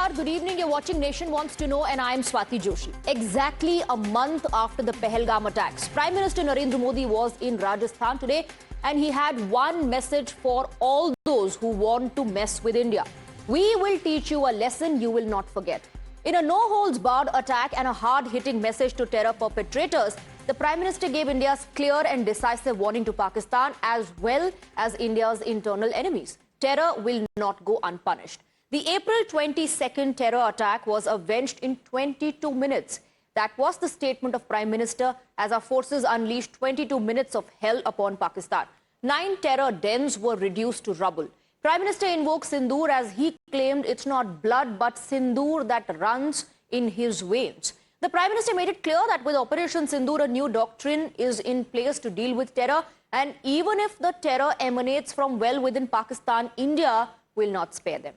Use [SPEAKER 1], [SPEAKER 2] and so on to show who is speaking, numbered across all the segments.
[SPEAKER 1] Namaskar, good evening. You're watching Nation Wants to Know and I am Swati Joshi. Exactly a month after the Pahalgam attacks, Prime Minister Narendra Modi was in Rajasthan today and he had one message for all those who want to mess with India. We will teach you a lesson you will not forget. In a no-holds-barred attack and a hard-hitting message to terror perpetrators, the Prime Minister gave India's clear and decisive warning to Pakistan as well as India's internal enemies. Terror will not go unpunished. The April 22nd terror attack was avenged in 22 minutes. That was the statement of Prime Minister as our forces unleashed 22 minutes of hell upon Pakistan. 9 terror dens were reduced to rubble. Prime Minister invoked Sindoor as he claimed it's not blood but sindur that runs in his veins. The Prime Minister made it clear that with Operation Sindoor, a new doctrine is in place to deal with terror, and even if the terror emanates from well within Pakistan, India will not spare them.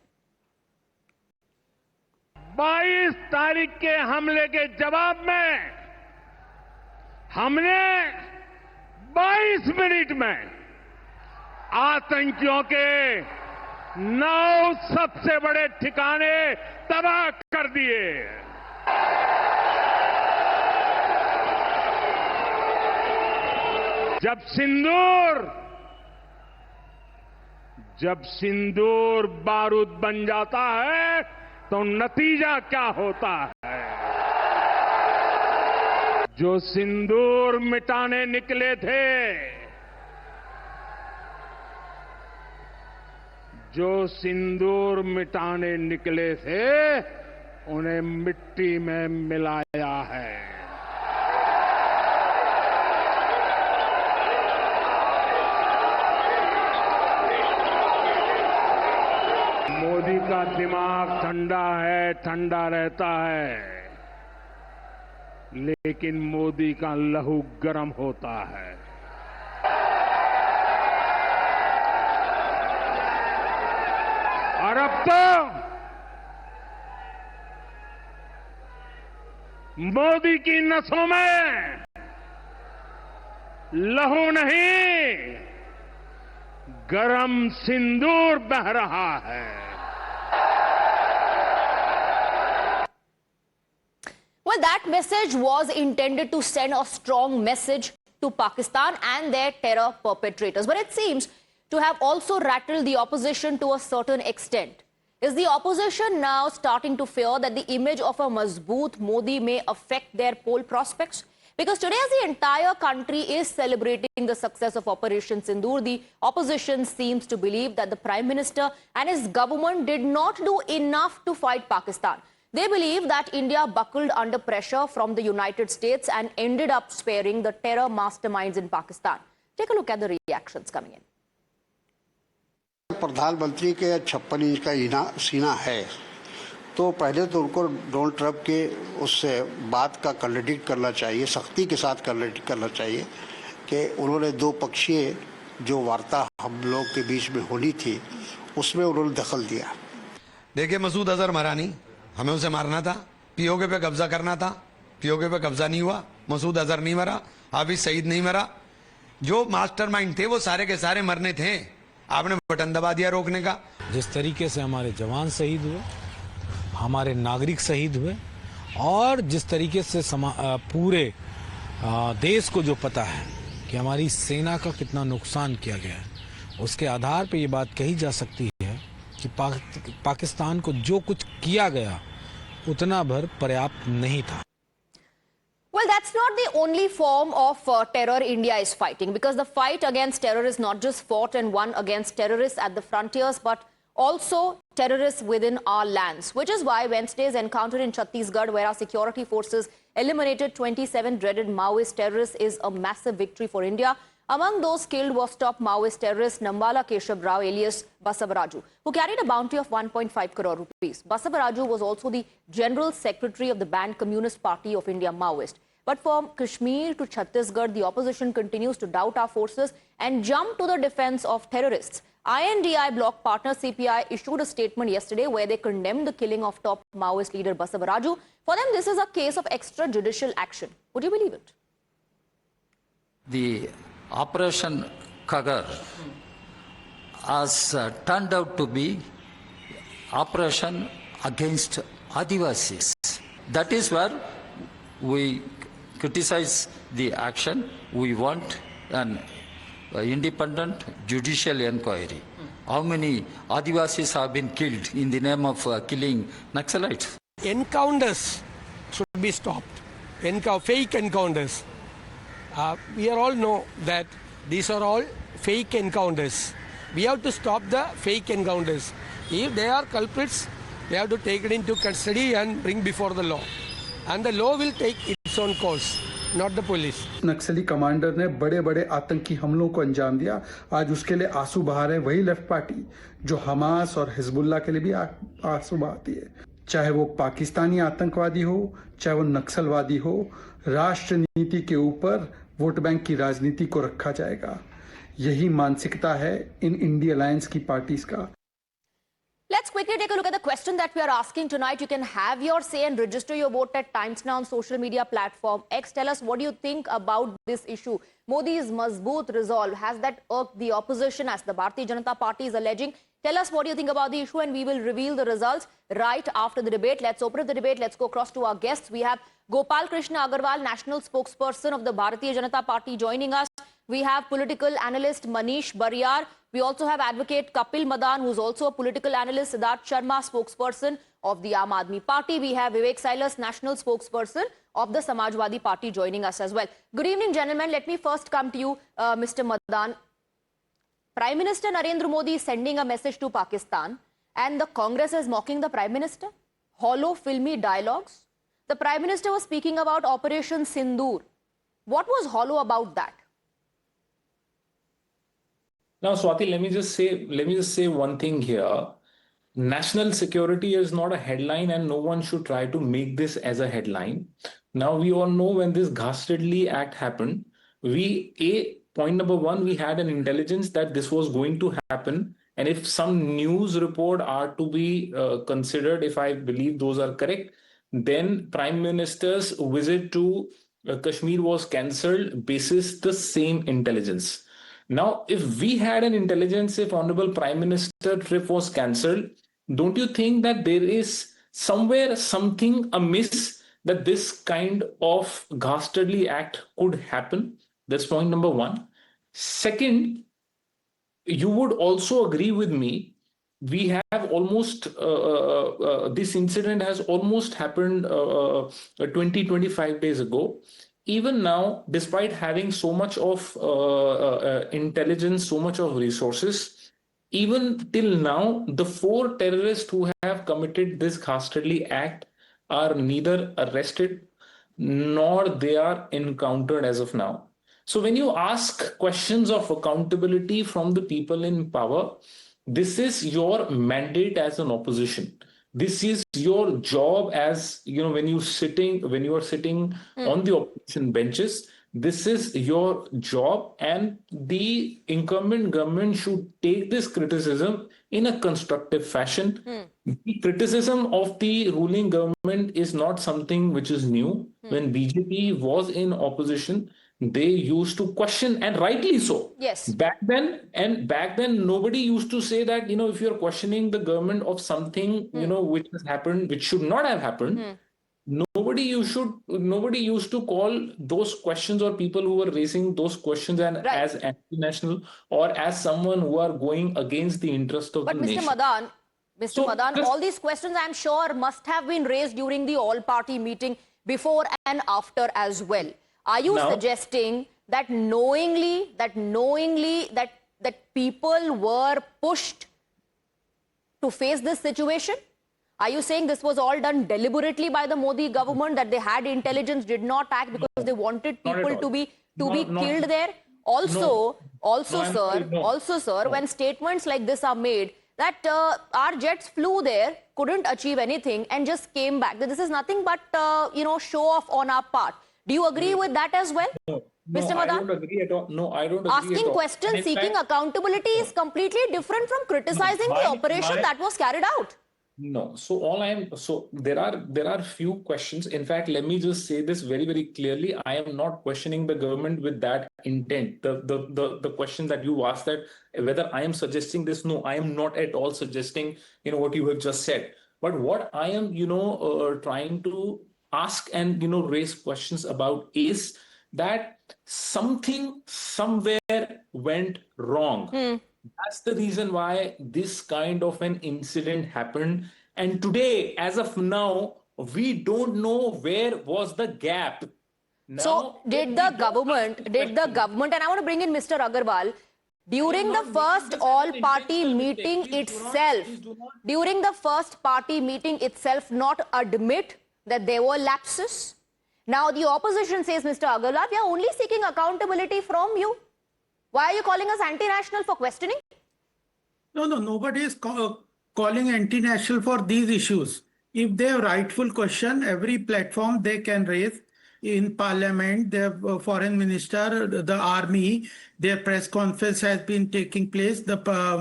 [SPEAKER 2] 22 तारीख के हमले के जवाब में हमने 22 minute में आतंकियों के 9 सबसे बड़े ठिकाने तबाह कर दिए। जब सिंदूर बारूद बन जाता है तो नतीजा क्या होता है? जो सिंदूर मिटाने निकले थे, उन्हें मिट्टी में मिलाया है। मोदी का दिमाग ठंडा है, ठंडा रहता है, लेकिन मोदी का लहू गर्म होता है। और अब तो मोदी की नसों में लहू नहीं, गरम सिंदूर बह रहा है।
[SPEAKER 1] Well, that message was intended to send a strong message to Pakistan and their terror perpetrators. But it seems to have also rattled the opposition to a certain extent. Is the opposition now starting to fear that the image of a Mazboot Modi may affect their poll prospects? Because today, as the entire country is celebrating the success of Operation Sindoor, the opposition seems to believe that the Prime Minister and his government did not do enough to fight Pakistan. They believe that India buckled under pressure from the United States and ended up sparing the terror masterminds in Pakistan. Take a look at the reactions coming in.
[SPEAKER 3] प्रधानमंत्री के 56 inch का सीना है, तो पहले तो उनको Donald Trump के उससे बात का कंट्राडिक्ट करना चाहिए, सख्ती के साथ कंट्राडिक्ट करना चाहिए कि उन्होंने 2 पक्षीय जो वार्ता हम लोग के बीच में होनी थी उसमें उन्होंने दखल दिया।
[SPEAKER 4] देखिए, मसूद अजहर मरा नहीं, हमें उसे मारना था, पीओके पे कब्जा करना था, पीओके पे कब्जा नहीं हुआ, मसूद अजहर नहीं मरा, हाफिज सईद नहीं मरा, जो मास्टरमाइंड थे वो सारे के सारे मरने थे, आपने बटन दबा दिया रोकने का।
[SPEAKER 5] जिस तरीके से हमारे जवान शहीद हुए, हमारे नागरिक शहीद हुए और जिस तरीके से पूरे देश को जो पता है कि हमारी सेना का कितना नुकसान किया गया है, उसके आधार पर ये बात कही जा सकती है कि पाकिस्तान को जो कुछ किया गया उतना भर पर्याप्त नहीं था।
[SPEAKER 1] Well, that's not the only form of terror India is fighting, because the fight against terror is not just fought and won against terrorists at the frontiers, but also terrorists within our lands, which is why Wednesday's encounter in Chhattisgarh, where our security forces eliminated 27 dreaded Maoist terrorists, is a massive victory for India. Among those killed was top Maoist terrorist Nambala Keshav Rao alias Basavaraju, who carried a bounty of 1.5 crore rupees. Basavaraju was also the General Secretary of the banned Communist Party of India, Maoist. But from Kashmir to Chhattisgarh, the opposition continues to doubt our forces and jump to the defense of terrorists. I.N.D.I. Bloc partner CPI issued a statement yesterday where they condemned the killing of top Maoist leader Basavaraju. For them, this is a case of extrajudicial action. Would you believe it?
[SPEAKER 6] The Operation Kagar has turned out to be Operation against Adivasis. That is where we criticize the action. We want an independent judicial inquiry. How many Adivasis have been killed in the name of killing Naxalites?
[SPEAKER 7] Encounters should be stopped. Fake encounters. We all know that these are all fake encounters. We have to stop the fake encounters. If they are culprits, they have to take it into custody and bring before the law. And the law will take its own course, not the police.
[SPEAKER 8] Naxali commander ने बड़े बड़े आतंकी हमलों को अंजाम दिया. आज उसके लिए आंसू बहा रहे वही लेफ्ट पार्टी जो हमास और हिजबुल्लाह के लिए भी आंसू बहाती है. चाहे वो पाकिस्तानी आतंकवादी हो, चाहे वो नक्सलवादी हो, राष्ट्र नीति के ऊपर वोट बैंक की राजनीति को रखा जाएगा. यही मानसिकता है इन इंडी अलायंस की पार्टीज का.
[SPEAKER 1] Let's quickly take a look at the question that we are asking tonight. You can have your say and register your vote at Times Now on social media platform X. Tell us, what do you think about this issue? Modi's Mazboot resolve, has that irked the opposition, as the Bharatiya Janata Party is alleging? Tell us what you think about the issue, and we will reveal the results right after the debate. Let's open up the debate. Let's go across to our guests. We have Gopal Krishna Agarwal, national spokesperson of the Bharatiya Janata Party, joining us. We have political analyst Manish Bariyar. We also have advocate Kapil Madan, who's also a political analyst, Siddharth Sharma, spokesperson of the I.N.D.I.A party. We have Vivek Silas, national spokesperson of the Samajwadi Party, joining us as well. Good evening, gentlemen. Let me first come to you, Mr. Madan. Prime Minister Narendra Modi is sending a message to Pakistan, and the Congress is mocking the Prime Minister. Hollow, filmy dialogues. The Prime Minister was speaking about Operation Sindoor. What was hollow about that?
[SPEAKER 9] Now, Swati, let me just say one thing here. National security is not a headline, and no one should try to make this as a headline. Now, we all know when this Ghastly Act happened, point number one, we had an intelligence that this was going to happen. And if some news report are to be considered, if I believe those are correct, then Prime Minister's visit to Kashmir was cancelled basis the same intelligence. Now, if we had an intelligence, if Honorable Prime Minister trip was cancelled, don't you think that there is somewhere something amiss that this kind of ghastly act could happen? That's point number one. Second, you would also agree with me, we have almost, this incident has almost happened 20-25 days ago. Even now, despite having so much of intelligence, so much of resources, even till now, the 4 terrorists who have committed this ghastly act are neither arrested nor they are encountered as of now. So when you ask questions of accountability from the people in power, this is your mandate as an opposition. This is your job as, when you are sitting on the opposition benches. This is your job, and the incumbent government should take this criticism in a constructive fashion. The criticism of the ruling government is not something which is new. When BJP was in opposition, they used to question, and rightly so.
[SPEAKER 1] Yes.
[SPEAKER 9] Back then, nobody used to say that, if you're questioning the government of something, which has happened, which should not have happened, nobody used to call those questions or people who were raising those questions and as anti-national or as someone who are going against the interest of the nation.
[SPEAKER 1] But Mr. Madan, all these questions, I'm sure, must have been raised during the all-party meeting before and after as well. Are you suggesting that knowingly that people were pushed to face this situation? Are you saying this was all done deliberately by the Modi government, that they had intelligence, did not act because they wanted people to be killed there? Also, sir, when statements like this are made, that our jets flew there, couldn't achieve anything, and just came back. This is nothing but show off on our part. Do you agree with that as well?
[SPEAKER 9] No,
[SPEAKER 1] Mr. Madan?
[SPEAKER 9] I don't agree at all. No, I don't agree
[SPEAKER 1] Asking
[SPEAKER 9] at all.
[SPEAKER 1] questions, seeking accountability is completely different from criticizing the operation that was carried out.
[SPEAKER 9] No, there are few questions. In fact, let me just say this very, very clearly. I am not questioning the government with that intent. The question that you asked, that whether I am suggesting this, no, I am not at all suggesting what you have just said. But what I am, trying to ask and, raise questions about is that something somewhere went wrong. That's the reason why this kind of an incident happened. And today, as of now, we don't know where was the gap.
[SPEAKER 1] So did the government, and I want to bring in Mr. Agarwal, during the first all-party meeting itself, not admit that there were lapses? Now the opposition says, Mr. Agarwal, we are only seeking accountability from you. Why are you calling us anti-national for questioning?
[SPEAKER 10] No, nobody is calling anti-national for these issues. If they have rightful question, every platform they can raise. In parliament, the foreign minister, the army, their press conference has been taking place. The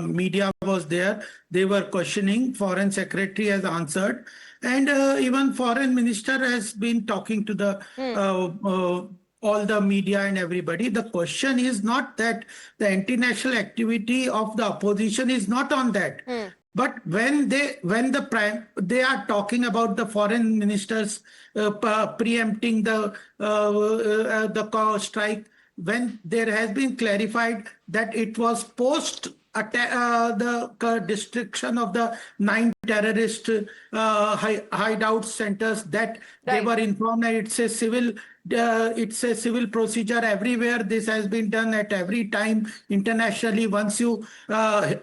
[SPEAKER 10] media was there. They were questioning. Foreign secretary has answered. And even foreign minister has been talking to the all the media and everybody. The question is not that the anti-national activity of the opposition is not on that. But when they are talking about the foreign ministers preempting the strike, when there has been clarified that it was post the destruction of the 9 terrorist hideout centers that they were informed that it's a civil procedure everywhere. This has been done at every time internationally. Once you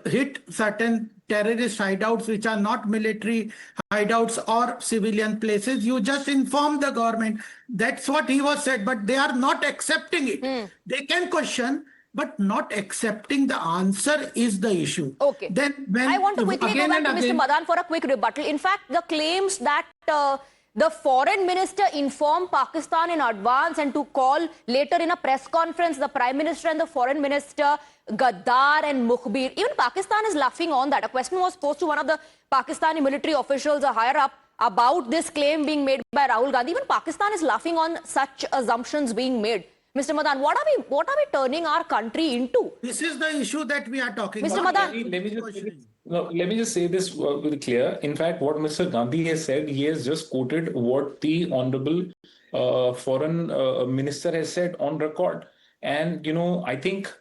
[SPEAKER 10] hit certain terrorist hideouts which are not military hideouts or civilian places, you just inform the government. That's what he was said, but they are not accepting it. They can question, but not accepting the answer is the issue.
[SPEAKER 1] Okay.
[SPEAKER 10] Then when
[SPEAKER 1] I want to quickly go back to Mr. Madan for a quick rebuttal. In fact, the claims that the foreign minister informed Pakistan in advance and to call later in a press conference the Prime Minister and the foreign minister Gaddar and Mukhbir. Even Pakistan is laughing on that. A question was posed to one of the Pakistani military officials, a higher up, about this claim being made by Rahul Gandhi. Even Pakistan is laughing on such assumptions being made. Mr. Madan, what are we turning our country into?
[SPEAKER 10] This is the issue that we are talking
[SPEAKER 1] Mr.
[SPEAKER 10] about.
[SPEAKER 1] Madan.
[SPEAKER 9] Let me just say this very clear. In fact, what Mr. Gandhi has said, he has just quoted what the Honorable Foreign Minister has said on record. And, I think,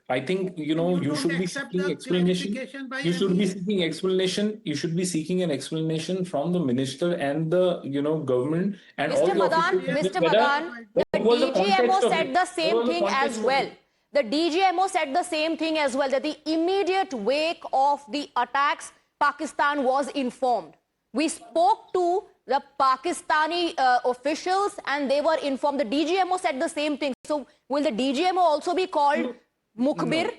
[SPEAKER 9] you should be seeking explanation. You should be seeking explanation. You should be seeking an explanation from the minister and the, government and all the officials.
[SPEAKER 1] Mr. Madan, the DGMO said the same thing as well. The DGMO said the same thing as well, that the immediate wake of the attacks, Pakistan was informed. We spoke to the Pakistani officials and they were informed. The DGMO said the same thing. So will the DGMO also be called Mukhbir?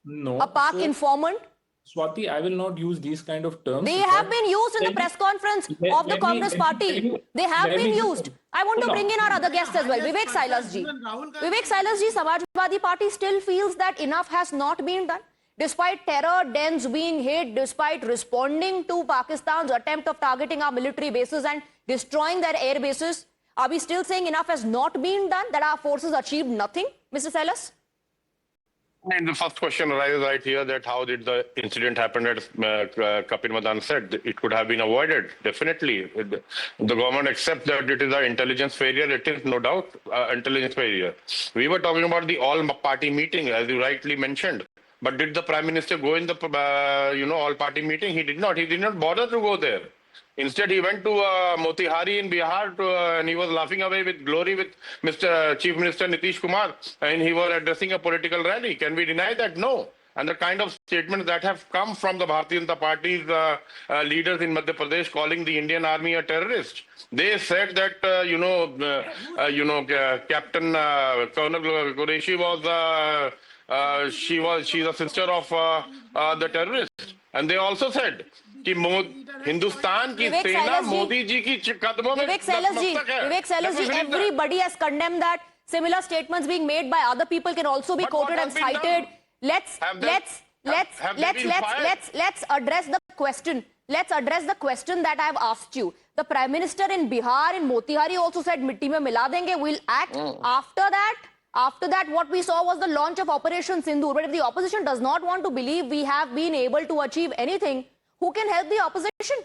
[SPEAKER 9] No.
[SPEAKER 1] A Pak informant?
[SPEAKER 9] Swati, I will not use these kind of terms.
[SPEAKER 1] They have been used in the press conference of the Congress party. They have been used. I want to bring in our other guests as well. Vivek Silas ji. Vivek Silas ji, Samajwadi Party still feels that enough has not been done. Despite terror dens being hit, despite responding to Pakistan's attempt of targeting our military bases and destroying their air bases, are we still saying enough has not been done, that our forces achieved nothing? Mr. Silas?
[SPEAKER 2] And the first question arises right here, that how did the incident happen, as Kapil Madan said? It could have been avoided, definitely. The government accepts that it is an intelligence failure. It is no doubt intelligence failure. We were talking about the all-party meeting, as you rightly mentioned. But did the Prime Minister go in the all-party meeting? He did not. He did not bother to go there. Instead, he went to Motihari in Bihar and he was laughing away with glory with Mr. Chief Minister Nitish Kumar, and he was addressing a political rally. Can we deny that? No. And the kind of statements that have come from the Bharatiya Janata Party's leaders in Madhya Pradesh calling the Indian Army a terrorist. They said that, Captain Colonel Qureshi was, she's a sister of the terrorists. And they also said कि हिंदुस्तान की सेना मोदी जी की कदमों में
[SPEAKER 1] Vivek Silas ji, everybody has condemned that. Similar statements being made by other people can also be quoted and cited. Let's address the question. Let's address the question that I have asked you. The Prime Minister in Bihar, in Motihari, also said mitti mein mila denge, we'll act. After that, what we saw was the launch of Operation Sindoor. But if the opposition does not want to believe we have been able to achieve anything, who can help the opposition?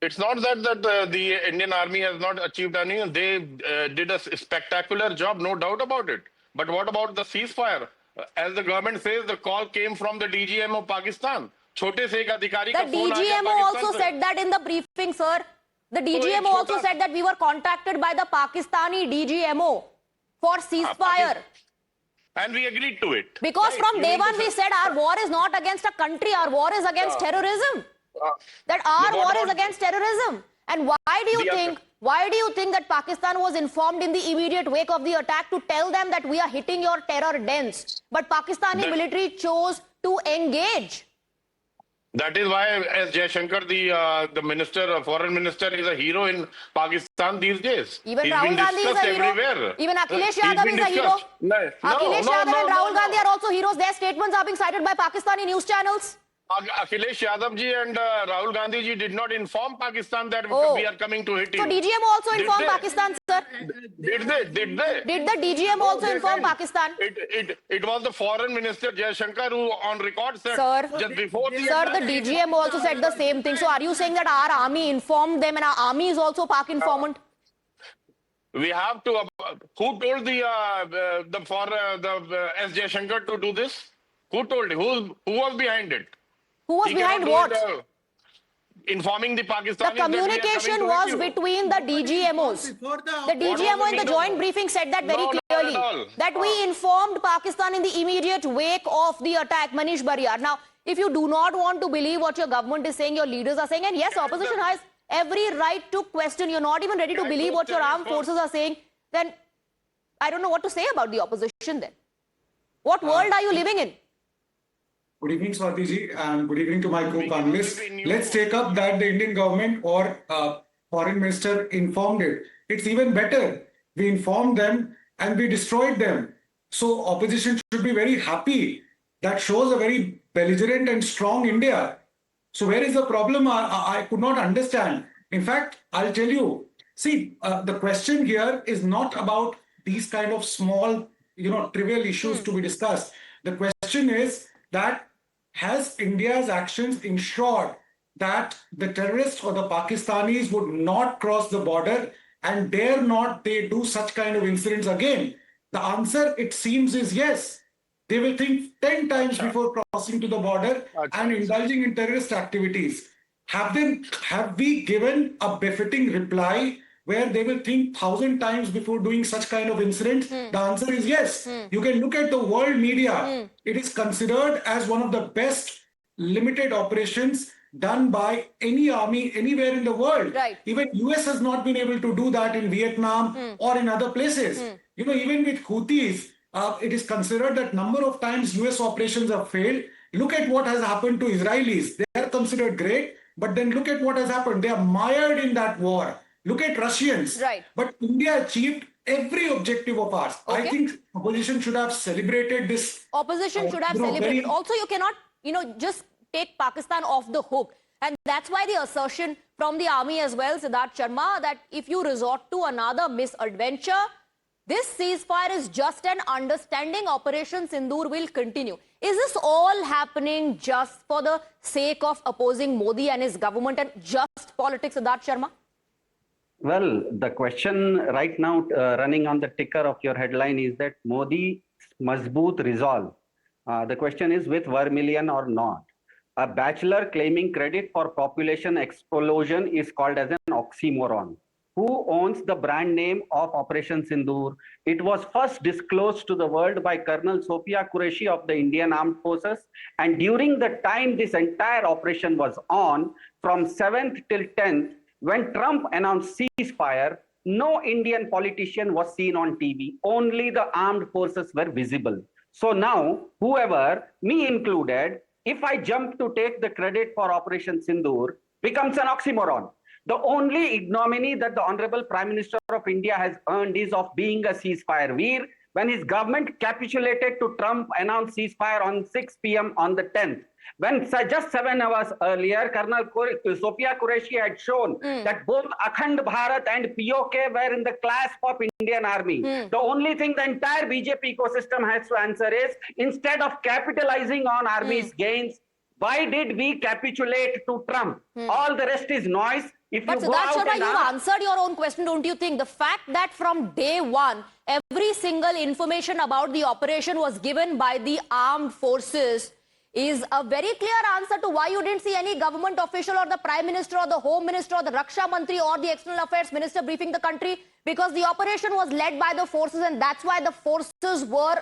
[SPEAKER 2] It's not that the Indian Army has not achieved anything. They did a spectacular job, no doubt about it. But what about the ceasefire? As the government says, the call came from the DGM of Pakistan. छोटे से एक अधिकारी का
[SPEAKER 1] The
[SPEAKER 2] phone आ गया
[SPEAKER 1] DGMO
[SPEAKER 2] Pakistan
[SPEAKER 1] also
[SPEAKER 2] से.
[SPEAKER 1] said that in the briefing, sir. The DGMO also said that we were contacted by the Pakistani DGMO for ceasefire.
[SPEAKER 2] And we agreed to it.
[SPEAKER 1] Because
[SPEAKER 2] Right.
[SPEAKER 1] from
[SPEAKER 2] You
[SPEAKER 1] day
[SPEAKER 2] mean to
[SPEAKER 1] one we
[SPEAKER 2] say-
[SPEAKER 1] said our war is not against a country, our war is against terrorism. That our
[SPEAKER 2] what
[SPEAKER 1] war is
[SPEAKER 2] about-
[SPEAKER 1] against terrorism. And why do you think that Pakistan was informed in the immediate wake of the attack to tell them that we are hitting your terror dens? But Pakistani military chose to engage.
[SPEAKER 2] That is why, as Jaishankar, the minister, foreign minister, is a hero in Pakistan these days.
[SPEAKER 1] Even
[SPEAKER 2] He's
[SPEAKER 1] Rahul
[SPEAKER 2] been
[SPEAKER 1] Gandhi is a
[SPEAKER 2] discussed
[SPEAKER 1] hero.
[SPEAKER 2] everywhere.
[SPEAKER 1] Even Akhilesh
[SPEAKER 2] He's
[SPEAKER 1] Yadav
[SPEAKER 2] been
[SPEAKER 1] is a hero.
[SPEAKER 2] discussed. No,
[SPEAKER 1] Akhilesh
[SPEAKER 2] no,
[SPEAKER 1] Yadav
[SPEAKER 2] no,
[SPEAKER 1] and
[SPEAKER 2] no,
[SPEAKER 1] Rahul
[SPEAKER 2] no.
[SPEAKER 1] Gandhi are also heroes. Their statements are being cited by Pakistani news channels.
[SPEAKER 2] Akhilesh Yadav ji and Rahul Gandhi ji did not inform Pakistan that
[SPEAKER 1] Oh.
[SPEAKER 2] we are coming to hit you.
[SPEAKER 1] So DGMO also
[SPEAKER 2] Did
[SPEAKER 1] informed
[SPEAKER 2] they?
[SPEAKER 1] Pakistan, sir.
[SPEAKER 2] Did they? Did they?
[SPEAKER 1] Did the DGMO also
[SPEAKER 2] They
[SPEAKER 1] inform
[SPEAKER 2] didn't.
[SPEAKER 1] Pakistan?
[SPEAKER 2] It was the foreign minister Jaishankar who on record said
[SPEAKER 1] Sir,
[SPEAKER 2] just before
[SPEAKER 1] Sir, the DGMO also said the same thing. So are you saying that our army informed them and our army is also Pak informant?
[SPEAKER 2] we have to. Who told the S Jaishankar to do this? Who told? Who was behind it?
[SPEAKER 1] Who was
[SPEAKER 2] He
[SPEAKER 1] behind
[SPEAKER 2] cannot do
[SPEAKER 1] what?
[SPEAKER 2] it, informing the
[SPEAKER 1] The
[SPEAKER 2] Pakistanis that we are coming
[SPEAKER 1] communication
[SPEAKER 2] to
[SPEAKER 1] was
[SPEAKER 2] hit you.
[SPEAKER 1] between the DGMOs. The DGMO in the joint briefing said that very
[SPEAKER 2] No, not
[SPEAKER 1] clearly.
[SPEAKER 2] at all.
[SPEAKER 1] That we informed Pakistan in the immediate wake of the attack. Manish Bariyar. Now, if you do not want to believe what your government is saying, your leaders are saying, and yes, opposition has every right to question. You're not even ready to believe what your armed forces are saying, then I don't know what to say about the opposition then. What world are you living in?
[SPEAKER 8] Good evening, Swati ji, and good evening to my co-panelists.
[SPEAKER 2] between you.
[SPEAKER 8] Let's take up that the Indian government or foreign minister informed it. It's even better. We informed them and we destroyed them. So opposition should be very happy. That shows a very belligerent and strong India. So where is the problem? I could not understand. In fact, I'll tell you. See, the question here is not about these kind of small, trivial issues to be discussed. The question is that has India's actions ensured that the terrorists or the Pakistanis would not cross the border and dare not they do such kind of incidents again? The answer, it seems, is yes. They will think 10 times before crossing to the border and indulging in terrorist activities. Have we given a befitting reply where they will think 1,000 times before doing such kind of incident? The answer is yes. You can look at the world media. It is considered as one of the best limited operations done by any army anywhere in the world.
[SPEAKER 1] Right.
[SPEAKER 8] Even US has not been able to do that in Vietnam or in other places. Even with Houthis, it is considered that number of times US operations have failed. Look at what has happened to Israelis. They are considered great, but then look at what has happened. They are mired in that war. Look at Russians.
[SPEAKER 1] Right.
[SPEAKER 8] But India achieved every objective of ours.
[SPEAKER 1] Okay.
[SPEAKER 8] I think opposition should have celebrated this.
[SPEAKER 1] Opposition should have celebrated. Also, you cannot, just take Pakistan off the hook. And that's why the assertion from the army as well, Siddharth Sharma, that if you resort to another misadventure, this ceasefire is just an understanding. Operation Sindoor will continue. Is this all happening just for the sake of opposing Modi and his government and just politics, Siddharth Sharma?
[SPEAKER 11] Well, the question right now running on the ticker of your headline is that Modi Mazboot resolve. The question is with Vermilion or not. A bachelor claiming credit for population explosion is called as an oxymoron. Who owns the brand name of Operation Sindoor? It was first disclosed to the world by Colonel Sophia Qureshi of the Indian Armed Forces. And during the time this entire operation was on, from 7th till 10th, when Trump announced ceasefire, no Indian politician was seen on TV. Only the armed forces were visible. So now, whoever, me included, if I jump to take the credit for Operation Sindoor, becomes an oxymoron. The only ignominy that the Honorable Prime Minister of India has earned is of being a ceasefire veer. When his government capitulated to Trump, announced ceasefire on 6 p.m. on the 10th. When just 7 hours earlier, Colonel Sophia Qureshi had shown that both Akhand Bharat and POK were in the clasp of Indian Army. The only thing the entire BJP ecosystem has to answer is, instead of capitalizing on Army's gains, why did we capitulate to Trump? All the rest is noise. If
[SPEAKER 1] But
[SPEAKER 11] you go
[SPEAKER 1] Siddharth
[SPEAKER 11] out
[SPEAKER 1] Sharma,
[SPEAKER 11] and
[SPEAKER 1] you've
[SPEAKER 11] ask,
[SPEAKER 1] answered your own question, don't you think? The fact that from day one, every single information about the operation was given by the armed forces is a very clear answer to why you didn't see any government official or the Prime Minister or the Home Minister or the Raksha Mantri or the External Affairs Minister briefing the country, because the operation was led by the forces, and that's why the forces were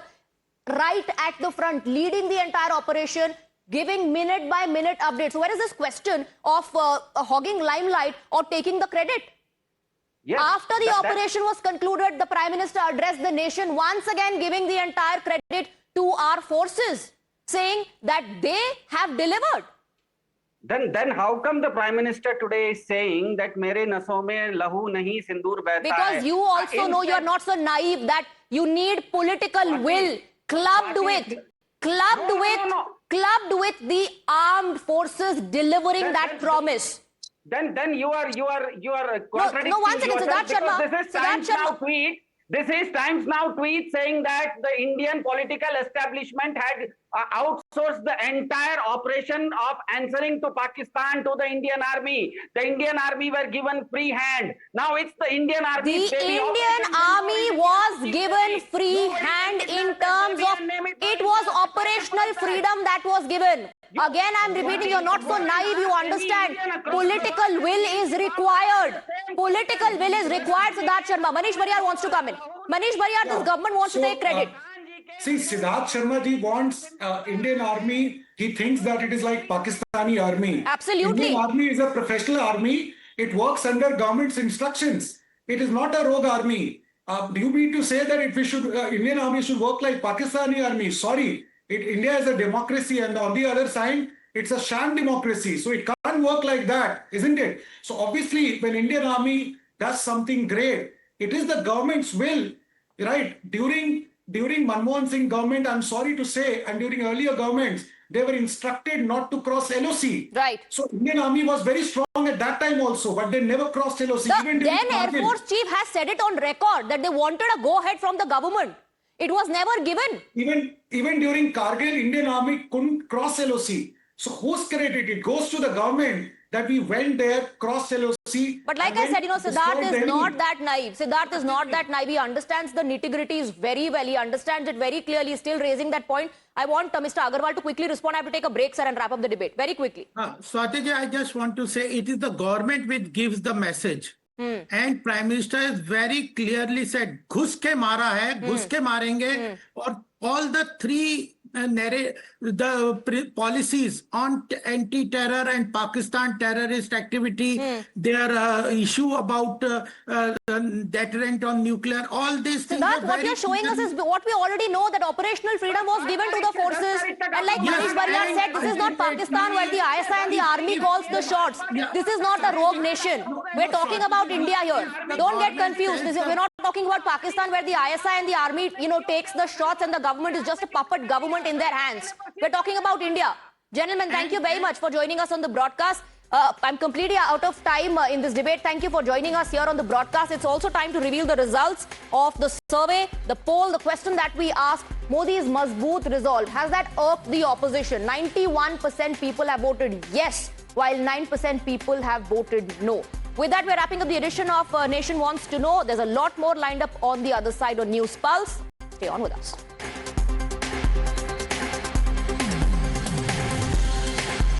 [SPEAKER 1] right at the front, leading the entire operation, giving minute by minute updates. So where is this question of hogging limelight or taking the credit?
[SPEAKER 11] yes,
[SPEAKER 1] After the
[SPEAKER 11] that-
[SPEAKER 1] operation was concluded, the Prime Minister addressed the nation, once again giving the entire credit to our forces, saying that they have delivered.
[SPEAKER 11] then how come the Prime Minister today is saying that mere nason mein lahu nahi sindur behta hai?
[SPEAKER 1] Because you also know you're not so naive that you need political will clubbed with the armed forces delivering that promise.
[SPEAKER 11] Then you are contradicting
[SPEAKER 1] no, one second,
[SPEAKER 11] yourself,
[SPEAKER 1] Siddharth Sharma.
[SPEAKER 11] because this is
[SPEAKER 1] Siddharth
[SPEAKER 11] Times Now
[SPEAKER 1] Sharma.
[SPEAKER 11] tweet. This is Times Now tweet saying that the Indian political establishment had outsourced the entire operation of answering to Pakistan to the Indian Army. The Indian Army were given free hand. Now it's the Indian Army.
[SPEAKER 1] The Indian Army was given free hand in terms of, it was operational freedom that was given. Again, I'm repeating, you're not so naive, you understand. Political will is required. Political will is required, Siddharth Sharma. Manish Bariyar wants to come in. Manish Bariyar, this government wants to take credit.
[SPEAKER 8] See, Siddharth Sharma ji wants Indian Army. He thinks that it is like Pakistani Army.
[SPEAKER 1] Absolutely.
[SPEAKER 8] Indian Army is a professional army. It works under government's instructions. It is not a rogue army. Do you mean to say that if we should, Indian Army should work like Pakistani Army? Sorry. India is a democracy, and on the other side, it's a sham democracy. So it can't work like that, isn't it? So obviously, when Indian Army does something great, it is the government's will, right? During Manmohan Singh government, I'm sorry to say, and during earlier governments, they were instructed not to cross LOC.
[SPEAKER 1] Right.
[SPEAKER 8] So Indian Army was very strong at that time also, but they never crossed LOC.
[SPEAKER 1] The
[SPEAKER 8] Even
[SPEAKER 1] then
[SPEAKER 8] during
[SPEAKER 1] Air
[SPEAKER 8] Kargil.
[SPEAKER 1] Force Chief has said it on record that they wanted a go-ahead from the government. It was never given.
[SPEAKER 8] Even during Kargil, Indian Army couldn't cross LOC. So whose credit? It goes to the government that we went there, crossed LOC.
[SPEAKER 1] But like I said, Siddharth is not that naive. Siddharth is not that naive. He understands the nitty-gritties very well. He understands it very clearly. He's still raising that point. I want Mr. Agarwal to quickly respond. I have to take a break, sir, and wrap up the debate. Very quickly.
[SPEAKER 10] Swati ji, I just want to say it is the government which gives the message. And Prime Minister has very clearly said, घुस के मारा है, घुस के मारेंगे, और all the three the policies on anti-terror and Pakistan terrorist activity, their issue about deterrent on nuclear, all these things.
[SPEAKER 1] Siddharth, what you're showing us is what we already know, that operational freedom was given to the forces. And like Manish Bariyar said, this is not Pakistan where the ISI and the army calls the shots. This is not a rogue nation. We're talking about India here. Don't get confused. We're not talking about Pakistan where the ISI and the army, takes the shots and the government is just a puppet government in their hands. We're talking about India. Gentlemen, thank you very much for joining us on the broadcast. I'm completely out of time in this debate. Thank you for joining us here on the broadcast. It's also time to reveal the results of the survey, the poll, the question that we asked. Modi's Mazboot resolve. Has that irked the opposition? 91% people have voted yes, while 9% people have voted no. With that, we're wrapping up the edition of Nation Wants to Know. There's a lot more lined up on the other side on News Pulse. Stay on with us.